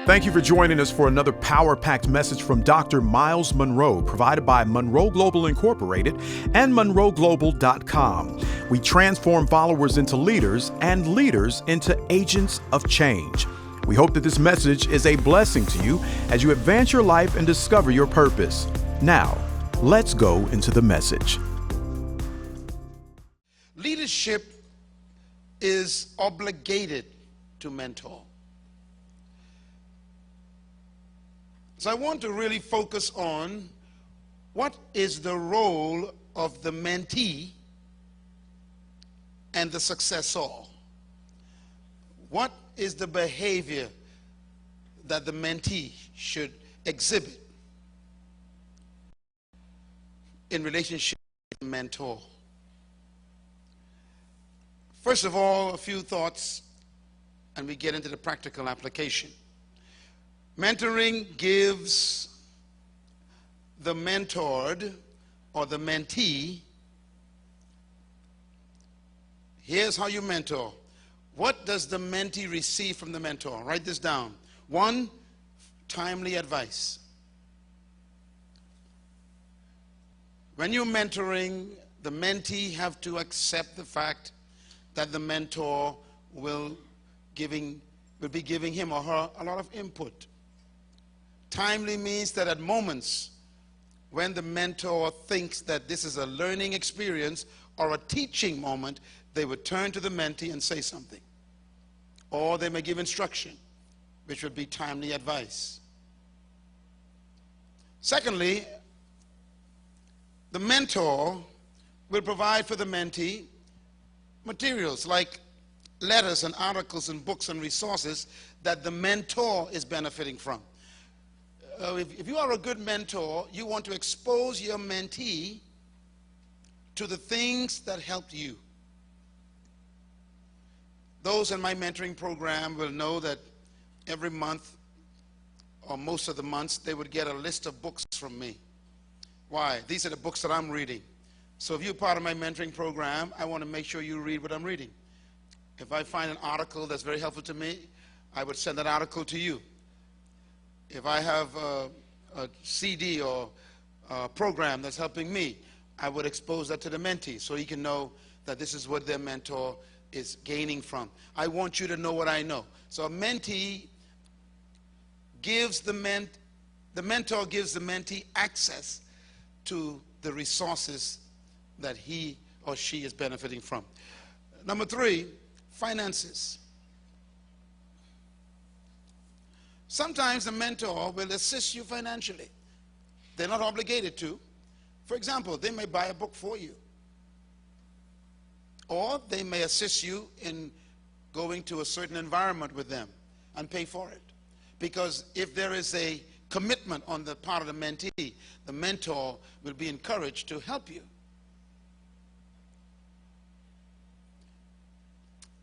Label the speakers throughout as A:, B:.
A: Thank you for joining us for another power-packed message from Dr. Myles Munroe, provided by Munroe Global Incorporated and MunroeGlobal.com. We transform followers into leaders and leaders into agents of change. We hope that this message is a blessing to you as you advance your life and discover your purpose. Now, let's go into the message.
B: Leadership is obligated to mentor. So I want to really focus on what is the role of the mentee and the successor. What is the behavior that the mentee should exhibit in relationship with the mentor? First of all, a few thoughts, and we get into the practical application. Mentoring gives the mentored or the mentee, here's how you mentor. What does the mentee receive from the mentor? Write this down. 1, timely advice. When you're mentoring, the mentee have to accept the fact that the mentor will be giving him or her a lot of input. Timely means that at moments when the mentor thinks that this is a learning experience or a teaching moment, they would turn to the mentee and say something. Or they may give instruction, which would be timely advice. Secondly, the mentor will provide for the mentee materials like letters and articles and books and resources that the mentor is benefiting from. If you are a good mentor, you want to expose your mentee to the things that helped you. Those in my mentoring program will know that every month or most of the months they would get a list of books from me. Why? These are the books that I'm reading. So if you're part of my mentoring program, I want to make sure you read what I'm reading. If I find an article that's very helpful to me, I would send that article to you. If I have a CD or a program that's helping me, I would expose that to the mentee so he can know that this is what their mentor is gaining from. I want you to know what I know. So a mentee gives the mentor gives the mentee access to the resources that he or she is benefiting from. Number 3, finances. Sometimes the mentor will assist you financially. They're not obligated to. For example, they may buy a book for you. Or they may assist you in going to a certain environment with them and pay for it. Because if there is a commitment on the part of the mentee, the mentor will be encouraged to help you.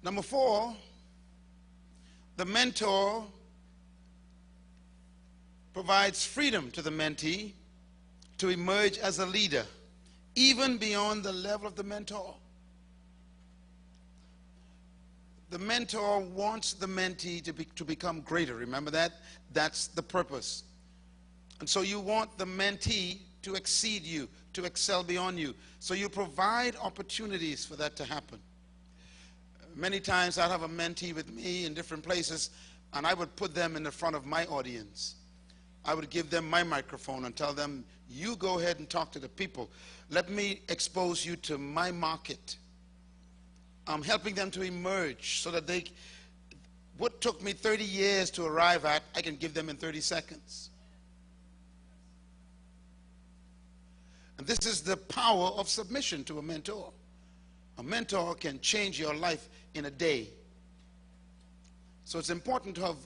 B: Number 4, the mentor provides freedom to the mentee to emerge as a leader, even beyond the level of the mentor. The mentor wants the mentee to become greater. Remember that? That's the purpose. And so you want the mentee to exceed you, to excel beyond you. So you provide opportunities for that to happen. Many times I'd have a mentee with me in different places, and I would put them in the front of my audience. I would give them my microphone and tell them, you go ahead and talk to the people. Let me expose you to my market. I'm helping them to emerge so that what took me 30 years to arrive at, I can give them in 30 seconds. And this is the power of submission to a mentor. A mentor can change your life in a day. So it's important to have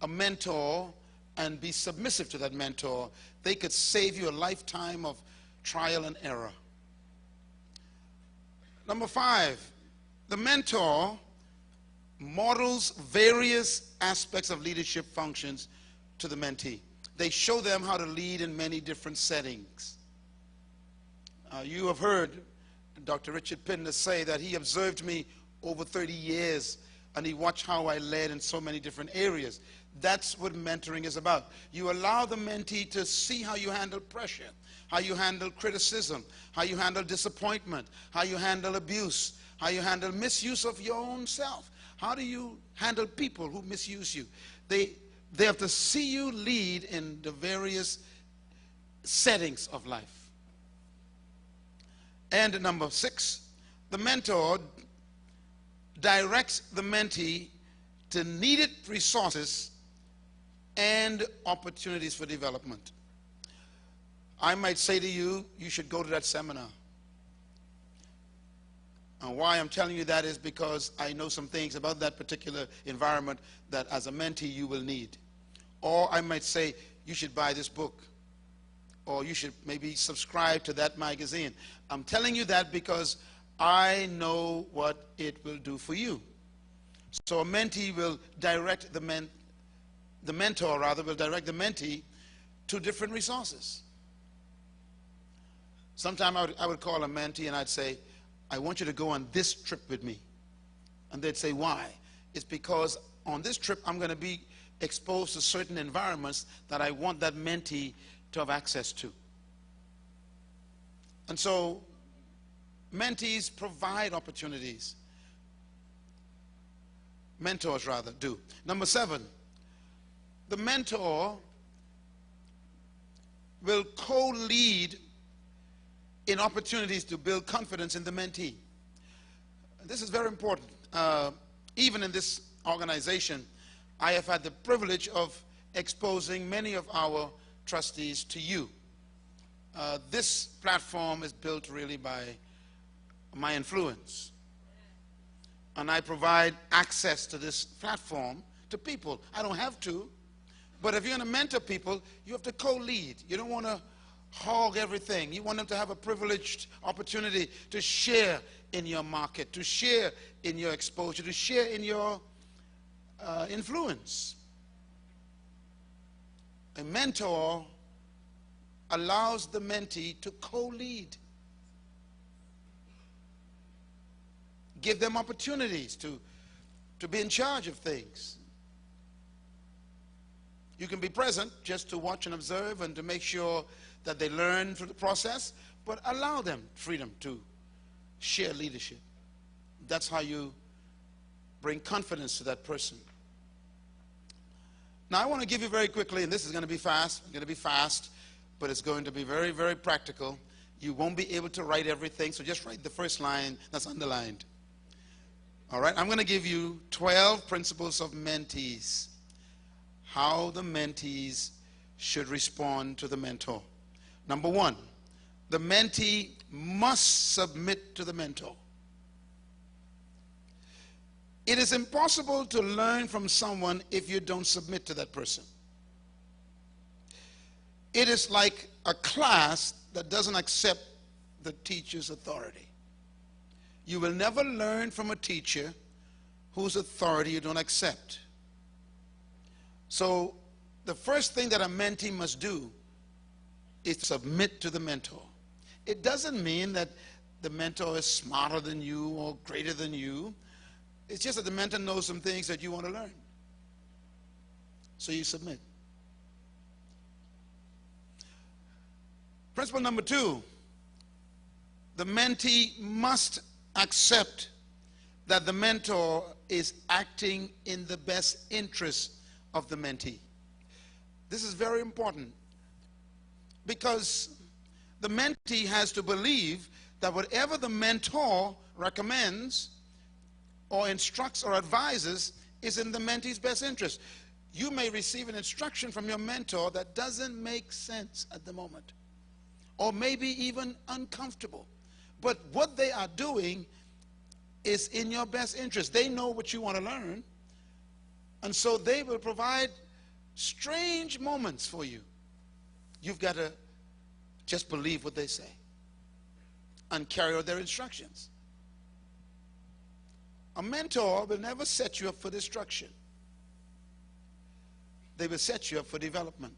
B: a mentor and be submissive to that mentor. They could save you a lifetime of trial and error. Number 5, the mentor models various aspects of leadership functions to the mentee. They show them how to lead in many different settings. You have heard Dr. Richard Pindler say that he observed me over 30 years and he watched how I led in so many different areas. That's what mentoring is about. You allow the mentee to see how you handle pressure, how you handle criticism, how you handle disappointment, how you handle abuse, how you handle misuse of your own self. How do you handle people who misuse you? They have to see you lead in the various settings of life. And number 6, the mentor directs the mentee to needed resources and opportunities for development. I might say to you, you should go to that seminar. And why I'm telling you that is because I know some things about that particular environment that as a mentee you will need. Or I might say, you should buy this book. Or you should maybe subscribe to that magazine. I'm telling you that because I know what it will do for you. So a mentee will direct the mentor will direct the mentee to different resources. Sometimes I would call a mentee and I'd say, I want you to go on this trip with me. And they'd say, why? It's because on this trip I'm going to be exposed to certain environments that I want that mentee to have access to. And so mentees provide opportunities. Mentors rather do. Number 7, the mentor will co-lead in opportunities to build confidence in the mentee. This is very important. Even in this organization, I have had the privilege of exposing many of our trustees to you. This platform is built really by my influence. And I provide access to this platform to people. I don't have to. But if you're going to mentor people, you have to co-lead. You don't want to hog everything. You want them to have a privileged opportunity to share in your market, to share in your exposure, to share in your influence. A mentor allows the mentee to co-lead. Give them opportunities to be in charge of things. You can be present just to watch and observe and to make sure that they learn through the process, but allow them freedom to share leadership. That's how you bring confidence to that person. Now I want to give you very quickly, and this is going to be fast, but it's going to be very, very practical. You won't be able to write everything, so just write the first line that's underlined. All right, I'm going to give you 12 principles of mentees. How the mentees should respond to the mentor. Number 1, the mentee must submit to the mentor. It is impossible to learn from someone if you don't submit to that person. It is like a class that doesn't accept the teacher's authority. You will never learn from a teacher whose authority you don't accept. So the first thing that a mentee must do is submit to the mentor. It doesn't mean that the mentor is smarter than you or greater than you. It's just that the mentor knows some things that you want to learn. So you submit. Principle number 2, the mentee must accept that the mentor is acting in the best interest of the mentee. This is very important because the mentee has to believe that whatever the mentor recommends or instructs or advises is in the mentee's best interest. You may receive an instruction from your mentor that doesn't make sense at the moment, or maybe even uncomfortable. But what they are doing is in your best interest. They know what you want to learn, and so they will provide strange moments for you. You've got to just believe what they say and carry out their instructions. A mentor will never set you up for destruction. They will set you up for development.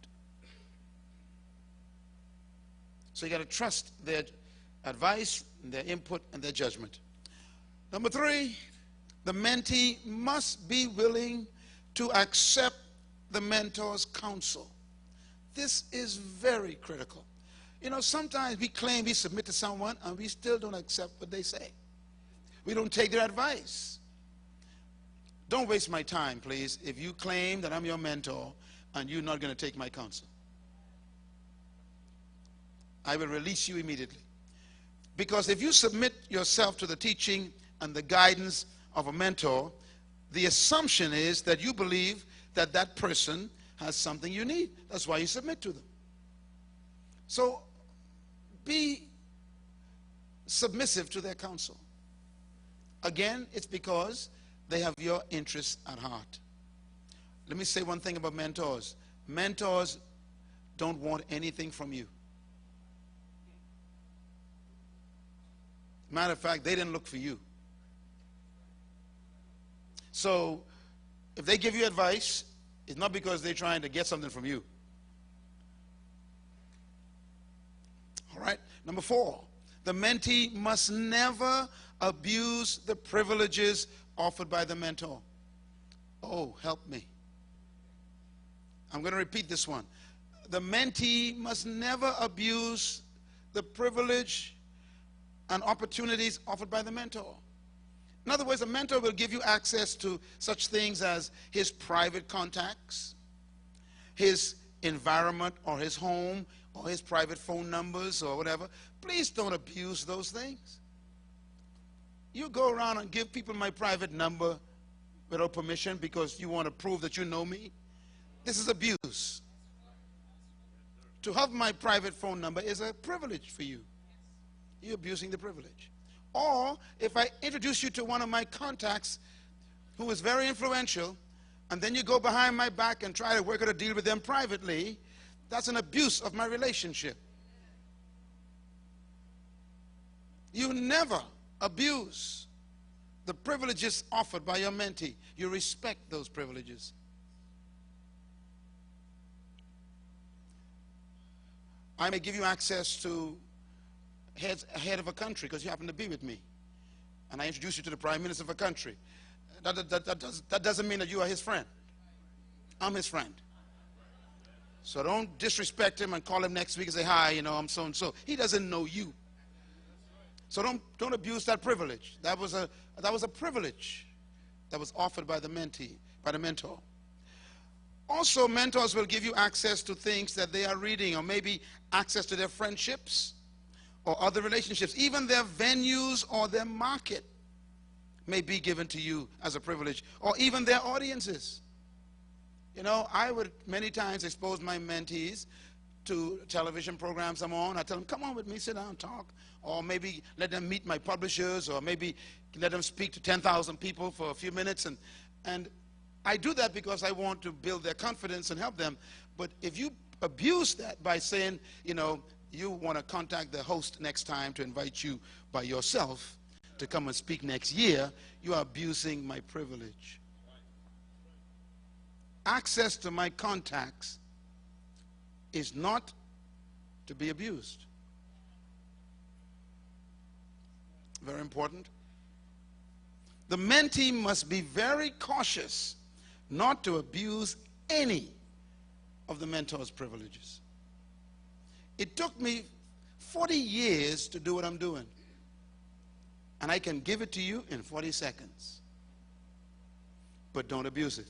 B: So you got to trust their advice, their input, and their judgment. Number 3, The mentee must be willing to accept the mentor's counsel. This is very critical. You know, sometimes we claim we submit to someone and we still don't accept what they say. We don't take their advice. Don't waste my time, please, if you claim that I'm your mentor and you're not going to take my counsel. I will release you immediately. Because if you submit yourself to the teaching and the guidance of a mentor, the assumption is that you believe that that person has something you need. That's why you submit to them. So be submissive to their counsel. Again, it's because they have your interests at heart. Let me say one thing about mentors. Mentors don't want anything from you. Matter of fact, they didn't look for you. So if they give you advice, it's not because they're trying to get something from you. All right? Number 4, the mentee must never abuse the privileges offered by the mentor. Oh, help me. I'm going to repeat this one. The mentee must never abuse the privilege and opportunities offered by the mentor. In other words, a mentor will give you access to such things as his private contacts, his environment or his home or his private phone numbers or whatever. Please don't abuse those things. You go around and give people my private number without permission because you want to prove that you know me. This is abuse. To have my private phone number is a privilege for you. You're abusing the privilege. Or if I introduce you to one of my contacts who is very influential, and then you go behind my back and try to work out a deal with them privately, that's an abuse of my relationship. You never abuse the privileges offered by your mentee. You respect those privileges. I may give you access to head of a country because you happen to be with me, and I introduce you to the prime minister of a country. That doesn't mean that you are his friend. I'm his friend. So don't disrespect him and call him next week and say, hi, you know, I'm so and so. He doesn't know you. So don't abuse that privilege. That was a privilege that was offered by the mentee, by the mentor. Also, mentors will give you access to things that they are reading, or maybe access to their friendships or other relationships. Even their venues or their market may be given to you as a privilege, or even their audiences. You know, I would many times expose my mentees to television programs I'm on. I tell them, come on with me, sit down, talk. Or maybe let them meet my publishers, or maybe let them speak to 10,000 people for a few minutes. And I do that because I want to build their confidence and help them. But if you abuse that by saying, you know, you want to contact the host next time to invite you by yourself to come and speak next year, you are abusing my privilege. Access to my contacts is not to be abused. Very important. The mentee must be very cautious not to abuse any of the mentor's privileges. It took me 40 years to do what I'm doing, and I can give it to you in 40 seconds. But don't abuse it.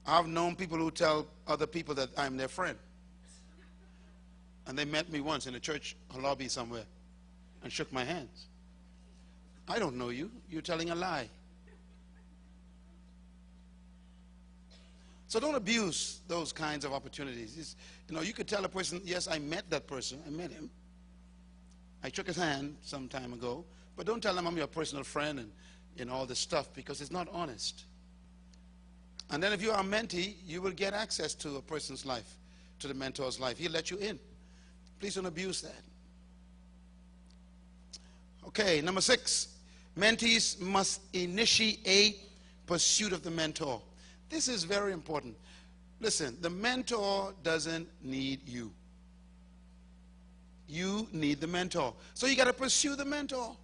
B: I've known people who tell other people that I'm their friend, and they met me once in a church lobby somewhere and shook my hands. I don't know you. You're telling a lie. So don't abuse those kinds of opportunities. You know, you could tell a person, yes, I met that person. I met him. I shook his hand some time ago. But don't tell him I'm your personal friend and, you know, all this stuff, because it's not honest. And then if you are a mentee, you will get access to a person's life, to the mentor's life. He'll let you in. Please don't abuse that. Okay, number 6. Mentees must initiate pursuit of the mentor. This is very important. Listen, the mentor doesn't need you. you need the mentor. So you got to pursue the mentor.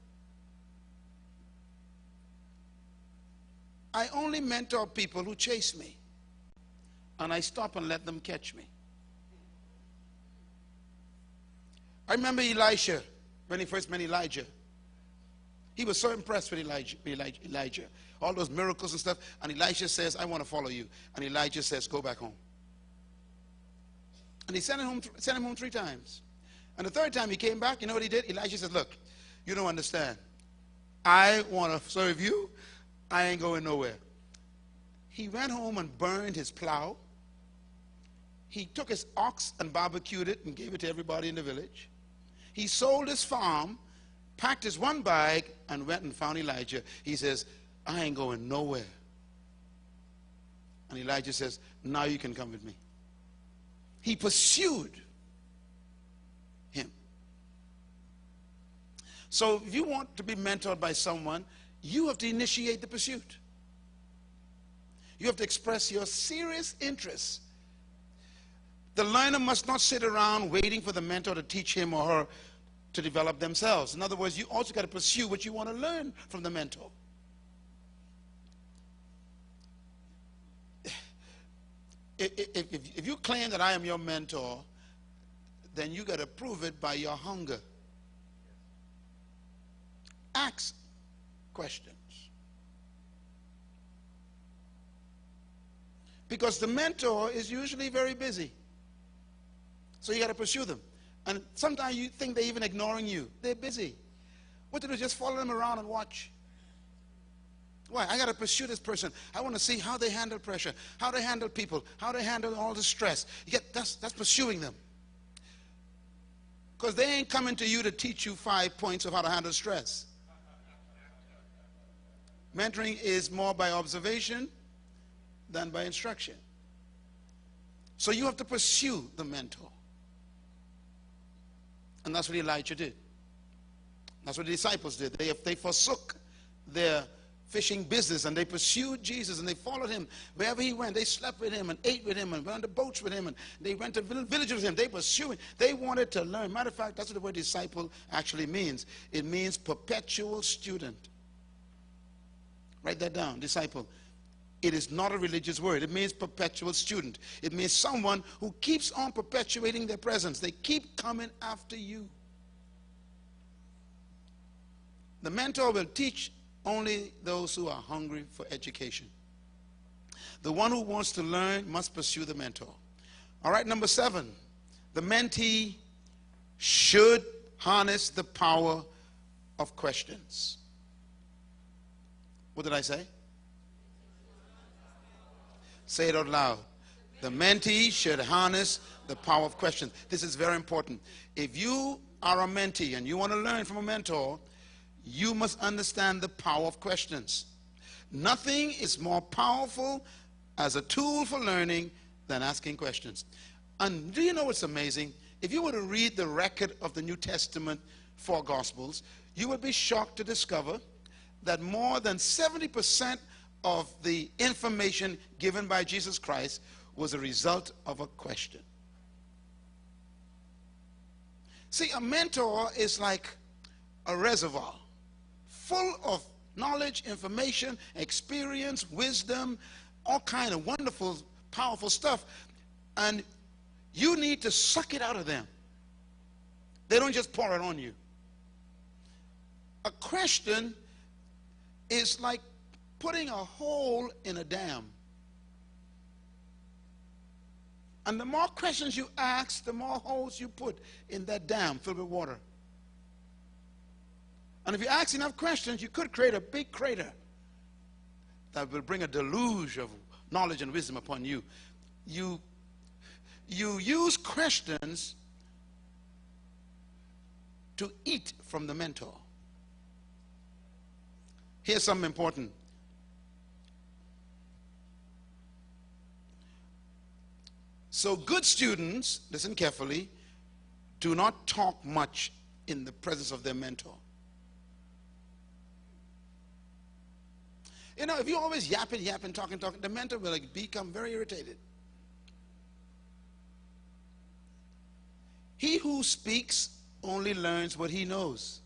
B: I only mentor people who chase me, and I stop and let them catch me. I remember Elisha, when he first met Elijah. He was so impressed with Elijah, all those miracles and stuff, and Elisha says, I want to follow you. And Elijah says, go back home. And he sent him home 3 times. And the 3rd time he came back, you know what he did? Elijah said, look, you don't understand. I want to serve you. I ain't going nowhere. He went home and burned his plow. He took his ox and barbecued it and gave it to everybody in the village. He sold his farm, packed his 1 bag, and went and found Elijah. He says, I ain't going nowhere. And Elijah says, now you can come with me. He pursued him. So if you want to be mentored by someone, you have to initiate the pursuit. You have to express your serious interest. The learner must not sit around waiting for the mentor to teach him or her to develop themselves. In other words, you also got to pursue what you want to learn from the mentor. If you claim that I am your mentor, then you got to prove it by your hunger. Ask questions. Because the mentor is usually very busy. So you got to pursue them. And sometimes you think they're even ignoring you. They're busy. What to do? Just follow them around and watch. Why? I got to pursue this person. I want to see how they handle pressure, how they handle people, how they handle all the stress. That's pursuing them. Because they ain't coming to you to teach you 5 points of how to handle stress. Mentoring is more by observation than by instruction. So you have to pursue the mentor. And that's what Elijah did. That's what the disciples did. They forsook their fishing business and they pursued Jesus and they followed him wherever he went. They slept with him and ate with him and went on the boats with him and they went to villages with him. They pursued him. They wanted to learn. Matter of fact, that's what the word disciple actually means. It means perpetual student. Write that down, disciple. It is not a religious word. It means perpetual student. It means someone who keeps on perpetuating their presence. They keep coming after you. The mentor will teach only those who are hungry for education. The one who wants to learn must pursue the mentor. All right, number 7. The mentee should harness the power of questions. What did I say? Say it out loud. The mentee should harness the power of questions. This is very important. If you are a mentee and you want to learn from a mentor, you must understand the power of questions. Nothing is more powerful as a tool for learning than asking questions. And do you know what's amazing? If you were to read the record of the New Testament 4 Gospels, you would be shocked to discover that more than 70% of the information given by Jesus Christ was a result of a question. See, a mentor is like a reservoir full of knowledge, information, experience, wisdom, all kind of wonderful, powerful stuff. And you need to suck it out of them. They don't just pour it on you. A question is like putting a hole in a dam. And the more questions you ask, the more holes you put in that dam filled with water. And if you ask enough questions, you could create a big crater that will bring a deluge of knowledge and wisdom upon you. You use questions to eat from the mentor. Here's something important. So good students, listen carefully, do not talk much in the presence of their mentor. You know, if you always yapping, talking, the mentor will become very irritated. He who speaks only learns what he knows.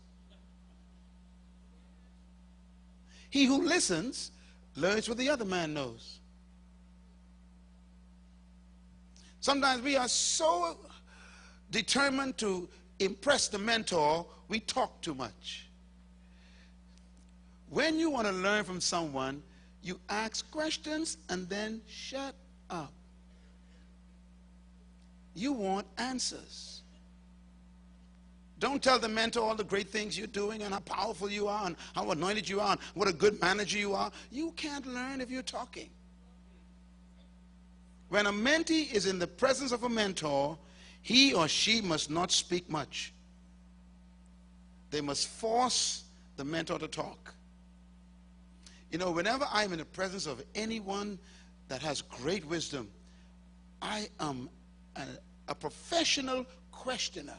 B: He who listens learns what the other man knows. Sometimes we are so determined to impress the mentor, we talk too much. When you want to learn from someone, you ask questions and then shut up. You want answers. Don't tell the mentor all the great things you're doing and how powerful you are and how anointed you are and what a good manager you are. You can't learn if you're talking. When a mentee is in the presence of a mentor, he or she must not speak much. They must force the mentor to talk. You know, whenever I'm in the presence of anyone that has great wisdom, I am a professional questioner.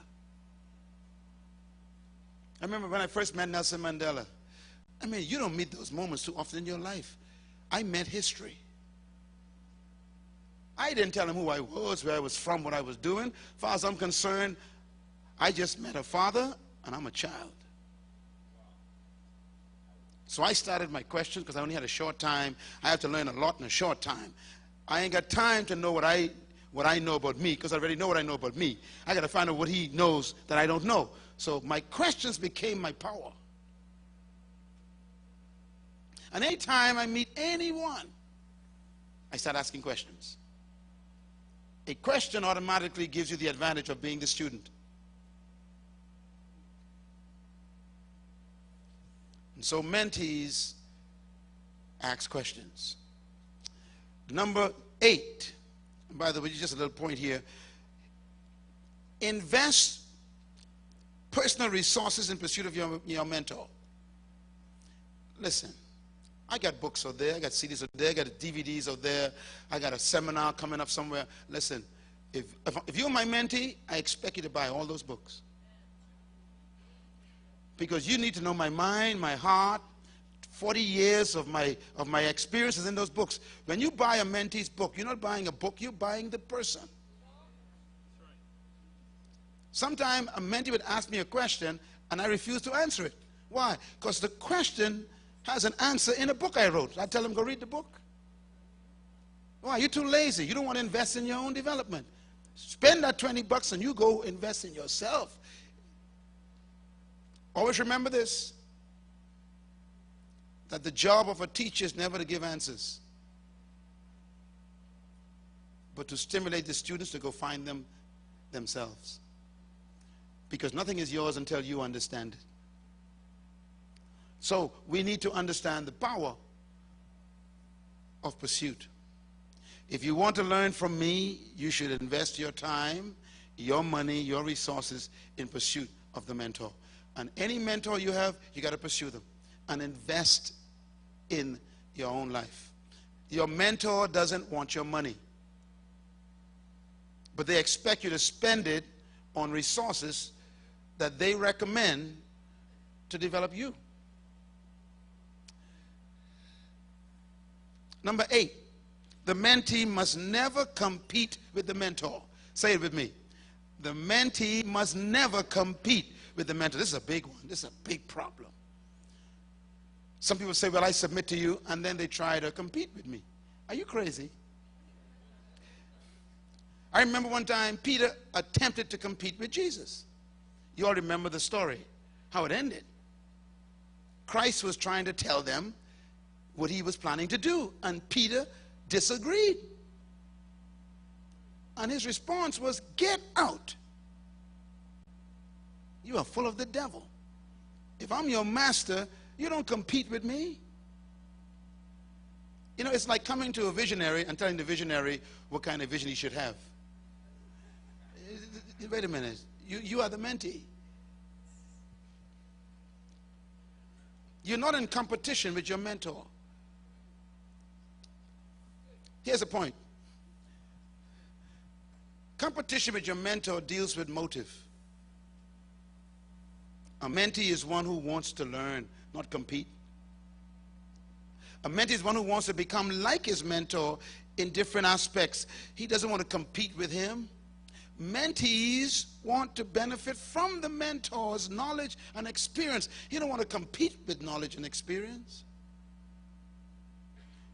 B: I remember when I first met Nelson Mandela. I mean, you don't meet those moments too often in your life. I met history. I didn't tell him who I was, where I was from, what I was doing. As far as I'm concerned, I just met a father, and I'm a child. So I started my questions because I only had a short time. I have to learn a lot in a short time. I ain't got time to know what I know about me, because I already know what I know about me. I got to find out what he knows that I don't know. So my questions became my power. And anytime I meet anyone, I start asking questions. A question automatically gives you the advantage of being the student. And so mentees ask questions. Number 8, and by the way, just a little point here. Invest personal resources in pursuit of your mentor. Listen, I got books out there, I got CDs out there, I got DVDs out there, I got a seminar coming up somewhere. Listen, if you're my mentee, I expect you to buy all those books. Because you need to know my mind, my heart, 40 years of my experiences in those books. When you buy a mentee's book, you're not buying a book, you're buying the person. Sometimes a mentee would ask me a question and I refuse to answer it. Why? Because the question has an answer in a book I wrote. I tell them, go read the book. Why? You're too lazy. You don't want to invest in your own development. Spend that $20 and you go invest in yourself. Always remember this, that the job of a teacher is never to give answers, but to stimulate the students to go find them themselves. Because nothing is yours until you understand it. So we need to understand the power of pursuit. If you want to learn from me, you should invest your time, your money, your resources in pursuit of the mentor. And any mentor you have, you got to pursue them and invest in your own life. Your mentor doesn't want your money, but they expect you to spend it on resources that they recommend to develop you. Number 8, the mentee must never compete with the mentor. Say it with me. The mentee must never compete with the mentor. This is a big one. This is a big problem. Some people say, well, I submit to you, and then they try to compete with me. Are you crazy? I remember one time Peter attempted to compete with Jesus. You all remember the story, how it ended. Christ was trying to tell them what he was planning to do, and Peter disagreed. And his response was, get out. You are full of the devil. If I'm your master, you don't compete with me. You know, it's like coming to a visionary and telling the visionary what kind of vision he should have. Wait a minute. You are the mentee. You're not in competition with your mentor. Here's the point. Competition with your mentor deals with motive. A mentee is one who wants to learn, not compete. A mentee is one who wants to become like his mentor in different aspects. He doesn't want to compete with him, mentees want to benefit from the mentor's knowledge and experience. You don't want to compete with knowledge and experience.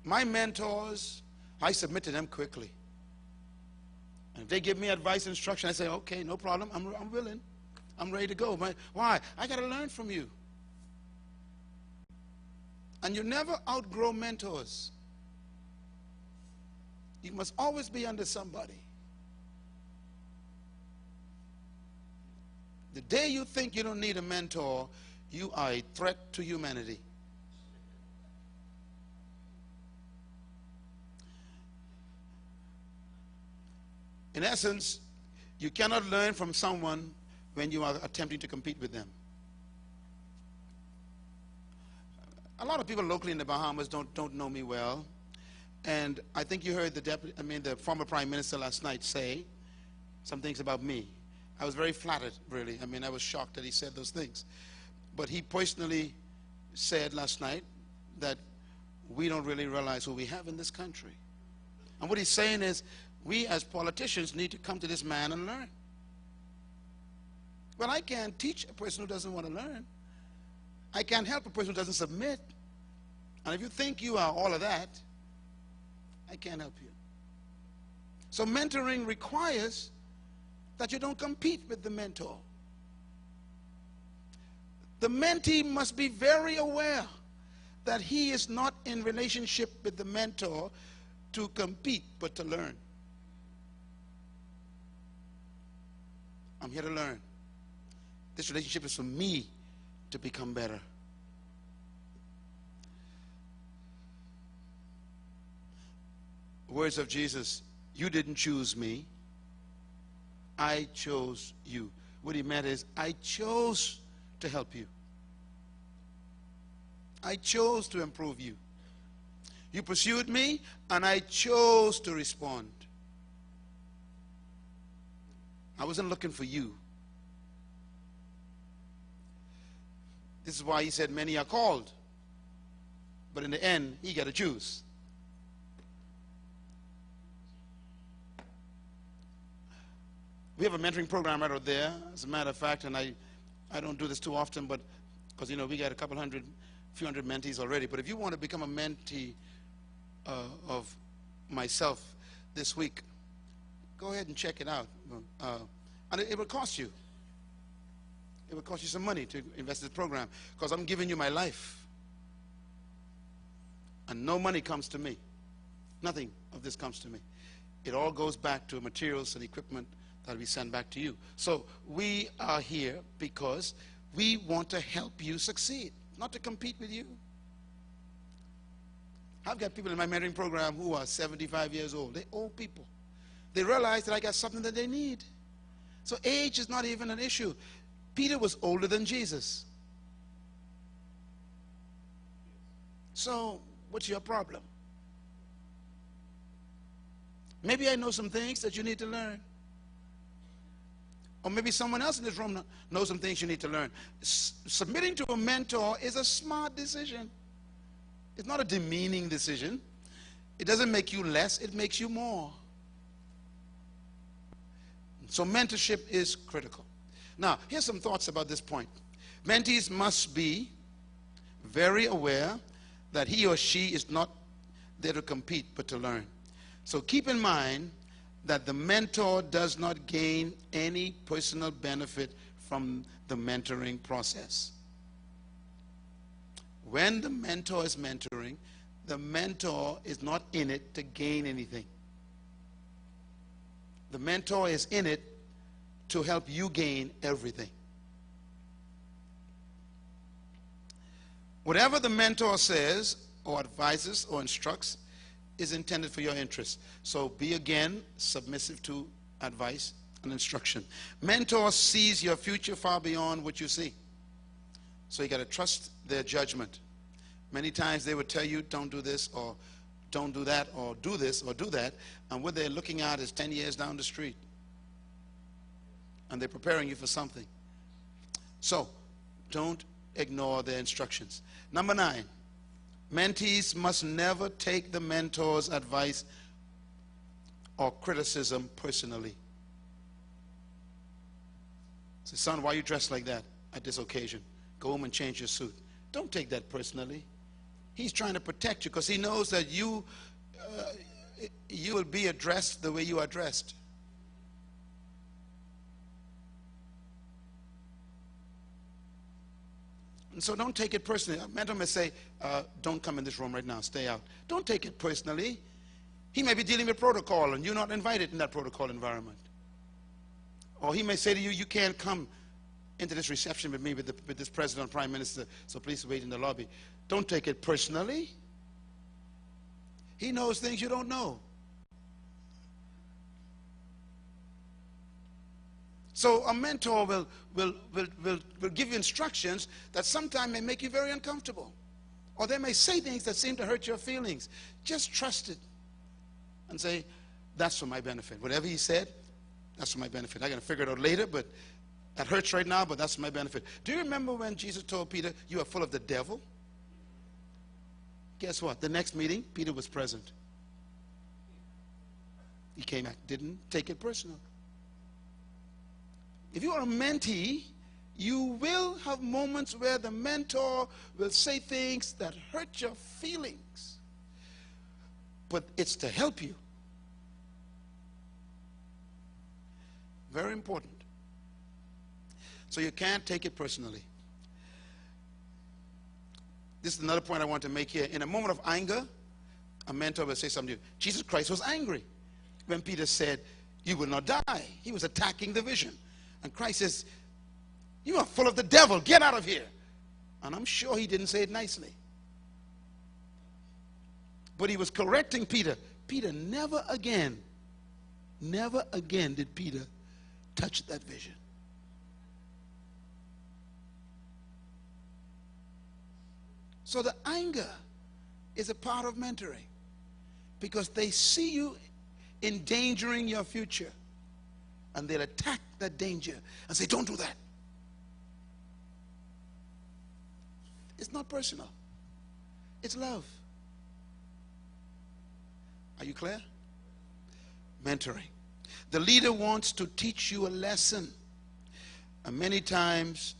B: My mentors, I submit to them quickly. And if they give me advice, instruction, I say, okay, no problem, I'm willing. I'm ready to go. Why? I got to learn from you. And you never outgrow mentors. You must always be under somebody. The day you think you don't need a mentor, you are a threat to humanity. In essence, you cannot learn from someone when you are attempting to compete with them. A lot of people locally in the Bahamas don't know me well, and I think you heard the former Prime Minister last night say some things about me. I was very flattered, really. I was shocked that he said those things. But he personally said last night that we don't really realize who we have in this country. And what he's saying is, we as politicians need to come to this man and learn. Well, I can't teach a person who doesn't want to learn. I can't help a person who doesn't submit. And if you think you are all of that, I can't help you. So mentoring requires that you don't compete with the mentor. The mentee must be very aware that he is not in relationship with the mentor to compete, but to learn. I'm here to learn. This relationship is for me to become better. Words of Jesus, you didn't choose me, I chose you. What he meant is, I chose to help you. I chose to improve you. You pursued me, and I chose to respond. I wasn't looking for you. This is why he said many are called, but in the end, he got to choose. We have a mentoring program right out there, as a matter of fact, and I don't do this too often, but because we got a few hundred mentees already. But if you want to become a mentee of myself this week, go ahead and check it out. And it will cost you. It will cost you some money to invest in this program, because I'm giving you my life. And no money comes to me. Nothing of this comes to me. It all goes back to materials and equipment that we send back to you. So we are here because we want to help you succeed, not to compete with you. I've got people in my mentoring program who are 75 years old. They're old people. They realize that I got something that they need. So age is not even an issue. Peter was older than Jesus. So what's your problem? Maybe I know some things that you need to learn. Or maybe someone else in this room knows some things you need to learn. Submitting to a mentor is a smart decision. It's not a demeaning decision. It doesn't make you less, it makes you more. So mentorship is critical. Now, here's some thoughts about this point. Mentees must be very aware that he or she is not there to compete, but to learn. So keep in mind that the mentor does not gain any personal benefit from the mentoring process. When the mentor is mentoring, the mentor is not in it to gain anything. The mentor is in it to help you gain everything. Whatever the mentor says or advises or instructs is intended for your interest. So be again submissive to advice and instruction. Mentor sees your future far beyond what you see. So you got to trust their judgment. Many times they would tell you, don't do this, or don't do that, or do this, or do that, and what they're looking at is 10 years down the street. And they're preparing you for something. So don't ignore their instructions. Number 9, mentees must never take the mentor's advice or criticism personally. Say, son, why are you dressed like that at this occasion? Go home and change your suit. Don't take that personally. He's trying to protect you because he knows that you will be addressed the way you are dressed. And so don't take it personally. A mentor may say, don't come in this room right now, stay out. Don't take it personally. He may be dealing with protocol and you're not invited in that protocol environment. Or he may say to you, you can't come into this reception with me with this president or prime minister, so please wait in the lobby. Don't take it personally. He knows things you don't know. So a mentor will give you instructions that sometimes may make you very uncomfortable. Or they may say things that seem to hurt your feelings. Just trust it and say, that's for my benefit. Whatever he said, that's for my benefit. I'm going to figure it out later, but that hurts right now, but that's for my benefit. Do you remember when Jesus told Peter, you are full of the devil? Guess what? The next meeting, Peter was present. He came back, didn't take it personal. If you are a mentee, you will have moments where the mentor will say things that hurt your feelings. But it's to help you. Very important. So you can't take it personally. This is another point I want to make here. In a moment of anger, a mentor will say something to you. Jesus Christ was angry when Peter said, you will not die. He was attacking the vision. And Christ says, you are full of the devil. Get out of here. And I'm sure he didn't say it nicely. But he was correcting Peter. Peter never again did Peter touch that vision. So the anger is a part of mentoring because they see you endangering your future and they'll attack that danger and say, don't do that. It's not personal. It's love. Are you clear? Mentoring. The leader wants to teach you a lesson. And many times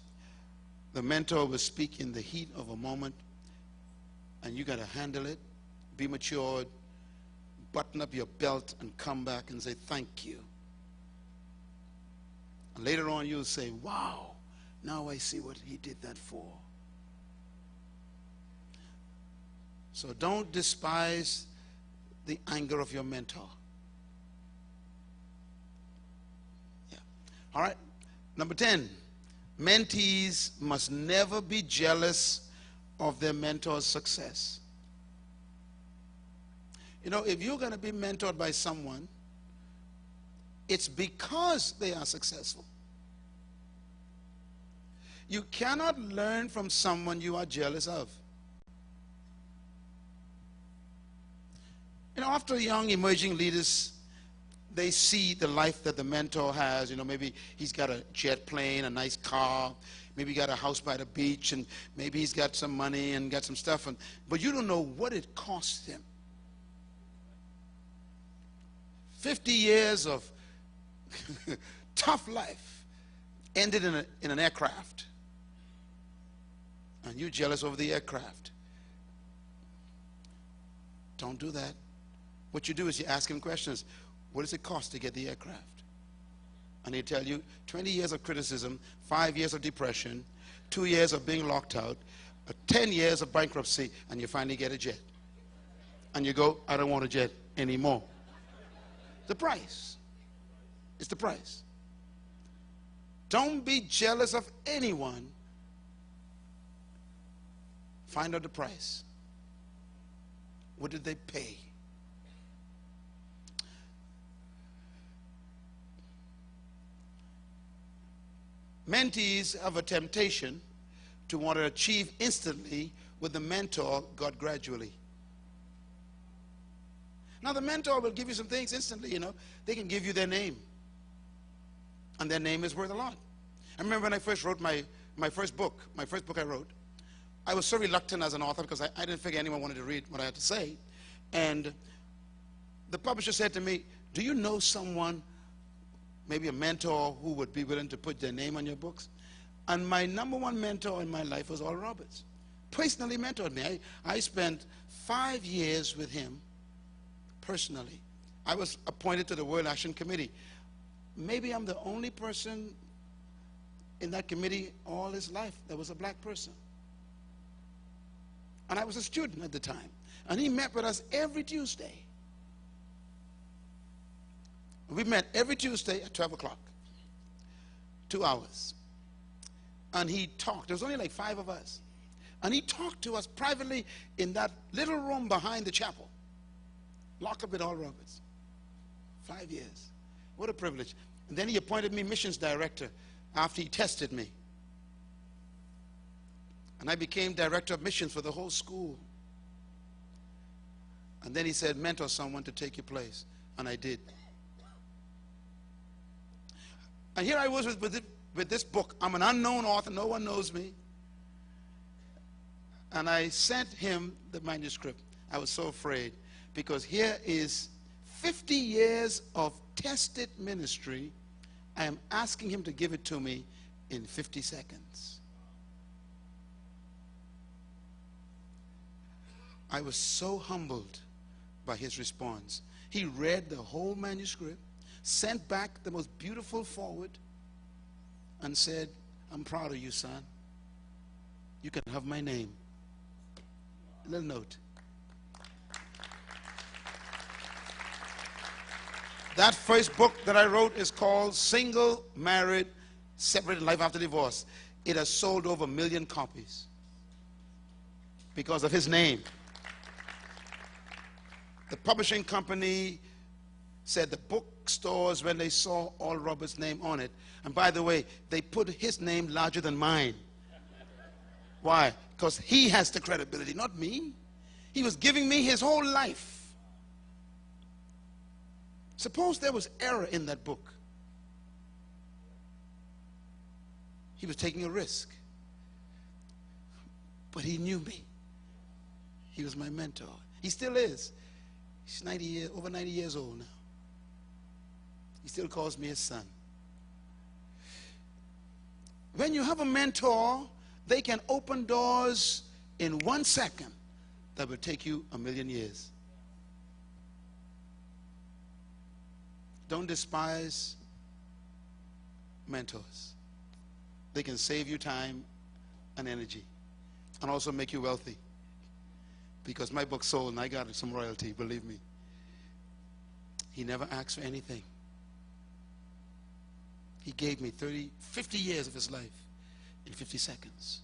B: the mentor will speak in the heat of a moment and you got to handle it, be matured, button up your belt and come back and say thank you. And later on you'll say, wow, now I see what he did that for. So don't despise the anger of your mentor. Yeah. All right. Number 10, mentees must never be jealous of their mentor's success. You know, if you're going to be mentored by someone, it's because they are successful. You cannot learn from someone you are jealous of. You know, after young emerging leaders, they see the life that the mentor has. You know, maybe he's got a jet plane, a nice car, maybe he got a house by the beach, and maybe he's got some money and got some stuff. But you don't know what it cost him. 50 years of tough life ended in an aircraft. And you're jealous over the aircraft. Don't do that. What you do is you ask him questions. What does it cost to get the aircraft? And he'll tell you 20 years of criticism, 5 years of depression, 2 years of being locked out, 10 years of bankruptcy, and you finally get a jet. And you go, I don't want a jet anymore. The price. It's the price. Don't be jealous of anyone. Find out the price. What did they pay? Mentees have a temptation to want to achieve instantly what the mentor got gradually. Now the mentor will give you some things instantly, you know. They can give you their name. And their name is worth a lot. I remember when I first wrote my first book I wrote, I was so reluctant as an author because I didn't figure anyone wanted to read what I had to say. And the publisher said to me, do you know someone maybe a mentor who would be willing to put their name on your books. And my number one mentor in my life was Oral Roberts. Personally mentored me. I spent 5 years with him personally. I was appointed to the World Action Committee. Maybe I'm the only person in that committee all his life that was a black person. And I was a student at the time. And he met with us every Tuesday. We met every Tuesday at 12 o'clock. 2 hours. And he talked. There was only like 5 of us. And he talked to us privately in that little room behind the chapel. Locked up with Oral Roberts. 5 years. What a privilege. And then he appointed me missions director after he tested me. And I became director of missions for the whole school. And then he said, mentor someone to take your place. And I did. And here I was with this book. I'm an unknown author. No one knows me. And I sent him the manuscript. I was so afraid, because here is 50 years of tested ministry. I am asking him to give it to me in 50 seconds. I was so humbled by his response. He read the whole manuscript, sent back the most beautiful foreword, and said, I'm proud of you, son. You can have my name. A little note. That first book that I wrote is called Single, Married, Separated, Life After Divorce. It has sold over 1 million copies because of his name. The publishing company said the bookstores, when they saw Oral Roberts' name on it, and by the way, they put his name larger than mine. Why? Because he has the credibility, not me. He was giving me his whole life. Suppose there was error in that book. He was taking a risk. But he knew me. He was my mentor. He still is. He's over 90 years old now. He still calls me his son. When you have a mentor, they can open doors in 1 second that will take you 1,000,000 years. Don't despise mentors. They can save you time and energy, and also make you wealthy. Because my book sold and I got some royalty, believe me. He never asked for anything. He gave me 50 years of his life in 50 seconds.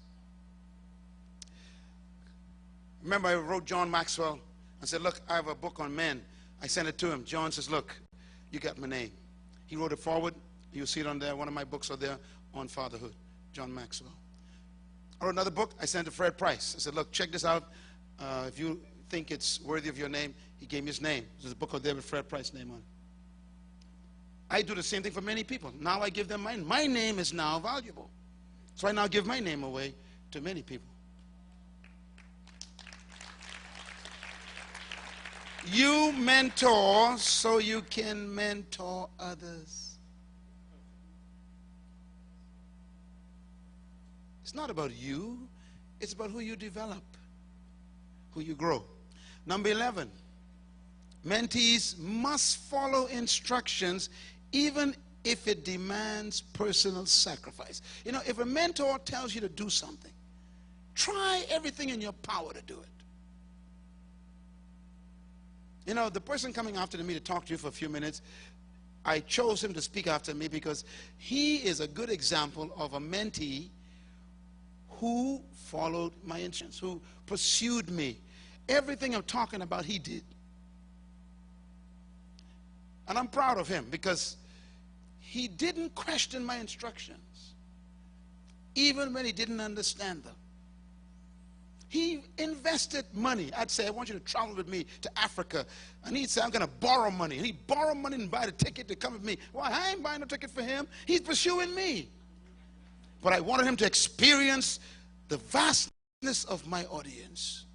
B: Remember, I wrote John Maxwell and said, look, I have a book on men. I sent it to him. John says, look, you got my name. He wrote it forward. You'll see it on there. One of my books are there on fatherhood. John Maxwell. I wrote another book. I sent it to Fred Price. I said, look, check this out. If you think it's worthy of your name, he gave me his name. There's a book out there with Fred Price's name on it. I do the same thing for many people. Now I give them mine. My name is now valuable. So I now give my name away to many people. You mentor so you can mentor others. It's not about you. It's about who you develop, who you grow. Number 11, mentees must follow instructions even if it demands personal sacrifice. You know, if a mentor tells you to do something, try everything in your power to do it. You know, the person coming after me to talk to you for a few minutes, I chose him to speak after me because he is a good example of a mentee who followed my instructions, who pursued me. Everything I'm talking about, he did. And I'm proud of him because he didn't question my instructions, even when he didn't understand them. He invested money. I'd say, I want you to travel with me to Africa. And he'd say, I'm going to borrow money. And he'd borrow money and buy the ticket to come with me. Why? I ain't buying no ticket for him. He's pursuing me. But I wanted him to experience the vastness of my audience.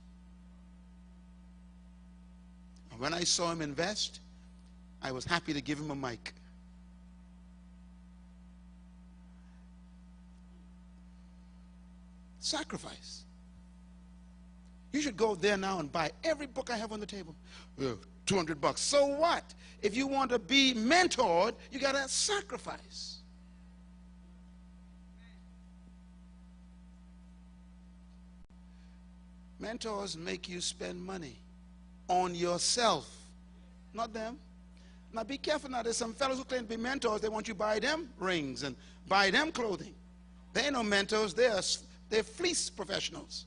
B: And when I saw him invest, I was happy to give him a mic. Sacrifice. You should go there now and buy every book I have on the table. $200. So what? If you want to be mentored, you got to sacrifice. Mentors make you spend money on yourself, not them. Now be careful now. There's some fellows who claim to be mentors. They want you to buy them rings and buy them clothing. They ain't no mentors. They're fleece professionals.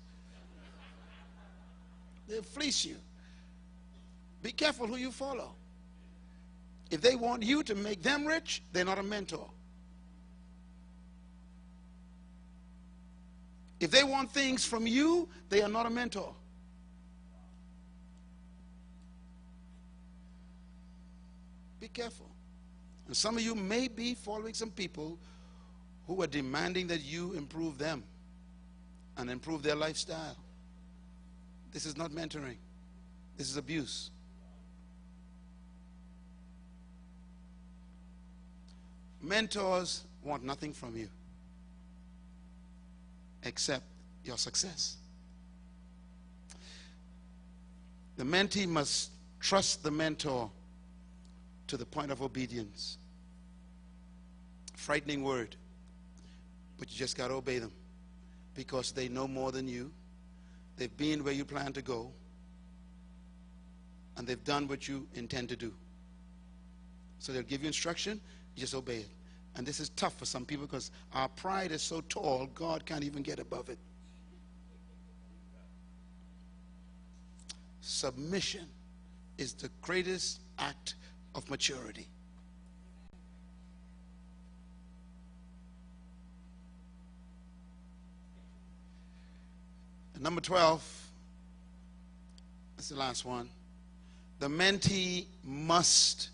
B: They fleece you. Be careful who you follow. If they want you to make them rich, they're not a mentor. If they want things from you, they are not a mentor. Be careful. And some of you may be following some people who are demanding that you improve them and improve their lifestyle. This is not mentoring. This is abuse. Mentors want nothing from you except your success. The mentee must trust the mentor to the point of obedience. Frightening word, but you just got to obey them because they know more than you. They've been where you plan to go, and they've done what you intend to do. So they'll give you instruction, you just obey it. And this is tough for some people because our pride is so tall, God can't even get above it. Submission is the greatest act of maturity. And number 12, that's the last one. The mentee must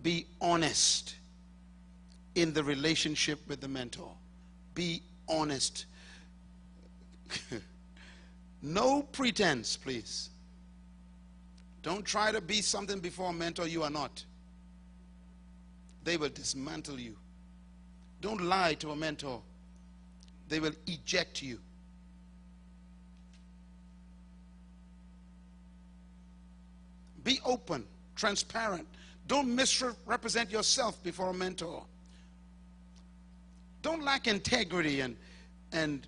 B: be honest in the relationship with the mentor. Be honest. No pretense, please. Don't try to be something before a mentor you are not. They will dismantle you. Don't lie to a mentor. They will eject you. Be open, transparent. Don't misrepresent yourself before a mentor. Don't lack integrity and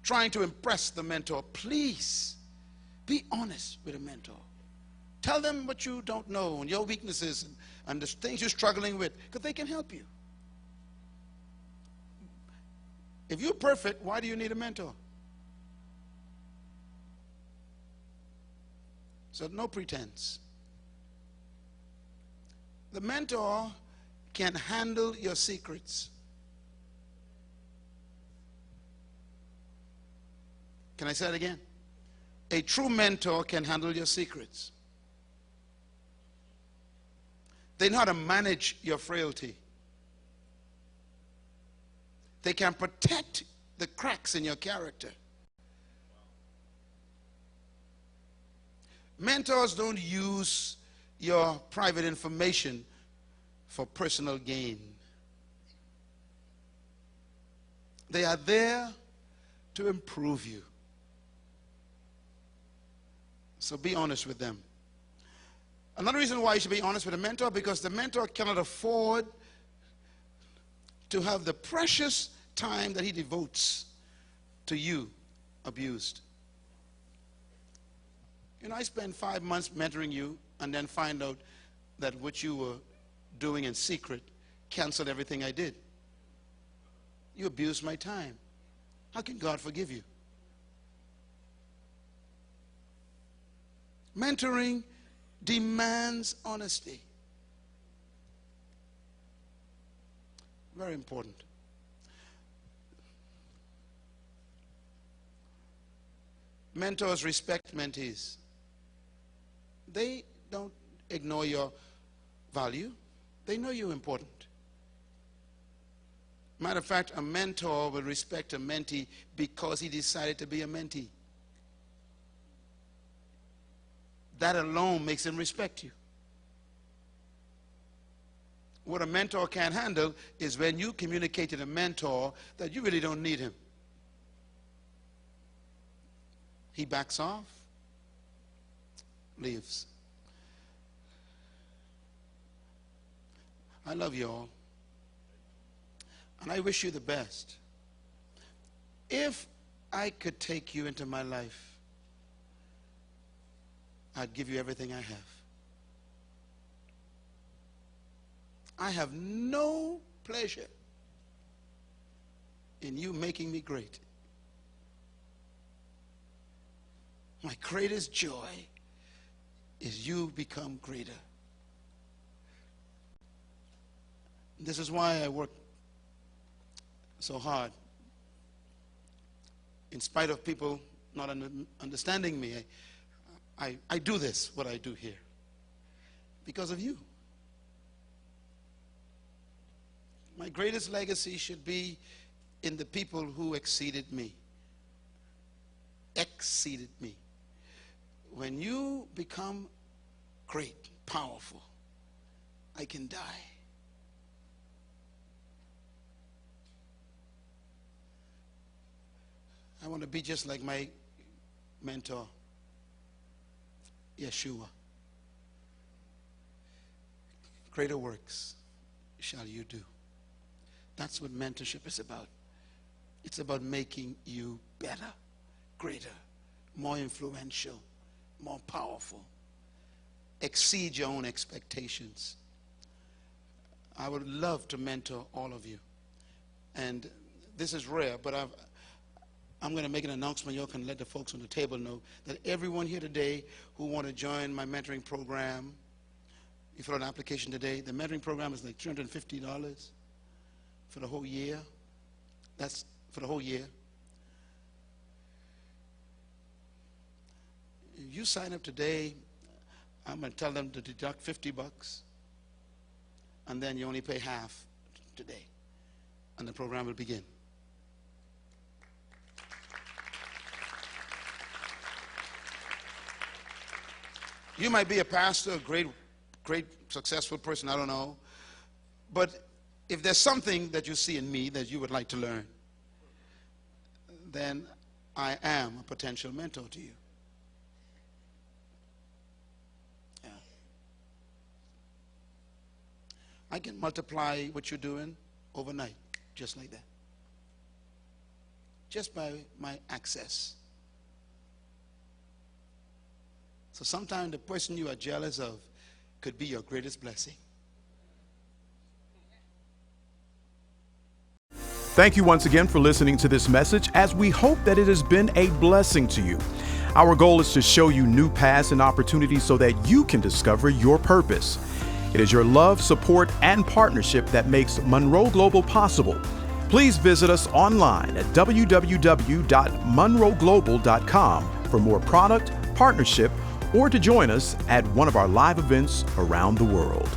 B: trying to impress the mentor. Please be honest with a mentor. Tell them what you don't know and your weaknesses and the things you're struggling with, because they can help you. If you're perfect, why do you need a mentor? So no pretense. The mentor can handle your secrets. Can I say it again? A true mentor can handle your secrets. They know how to manage your frailty. They can protect the cracks in your character. Mentors don't use your private information for personal gain. They are there to improve you. So be honest with them. Another reason why you should be honest with a mentor, because the mentor cannot afford to have the precious time that he devotes to you abused. You know, I spent 5 months mentoring you and then find out that what you were doing in secret canceled everything I did. You abused my time. How can God forgive you? Mentoring demands honesty. Very important. Mentors respect mentees. They don't ignore your value. They know you're important. Matter of fact, a mentor will respect a mentee because he decided to be a mentee. That alone makes him respect you. What a mentor can't handle is when you communicate to the mentor that you really don't need him. he backs off, leaves. I love you all, and I wish you the best. If I could take you into my life, I'd give you everything I have. I have no pleasure in you making me great. My greatest joy is you become greater. This is why I work so hard. In spite of people not understanding me, I do this, what I do here, because of you. My greatest legacy should be in the people who exceeded me. Exceeded me. When you become great, powerful, I can die. I want to be just like my mentor, Yeshua. Greater works shall you do. That's what mentorship is about. It's about making you better, greater, more influential, more powerful. Exceed your own expectations. I would love to mentor all of you. And this is rare, but I'm going to make an announcement. You all can let the folks on the table know that everyone here today who want to join my mentoring program, you fill out an application today. The mentoring program is like $350 for the whole year. That's for the whole year. If you sign up today, I'm going to tell them to deduct $50, and then you only pay half today, and the program will begin. You might be a pastor, a great, successful person, I don't know. But if there's something that you see in me that you would like to learn, then I am a potential mentor to you. Yeah. I can multiply what you're doing overnight, just like that. Just by my access. So sometimes the person you are jealous of could be your greatest blessing.
A: Thank you once again for listening to this message, as we hope that it has been a blessing to you. Our goal is to show you new paths and opportunities so that you can discover your purpose. It is your love, support, and partnership that makes Munroe Global possible. Please visit us online at www.munroeglobal.com for more product, partnership, or to join us at one of our live events around the world.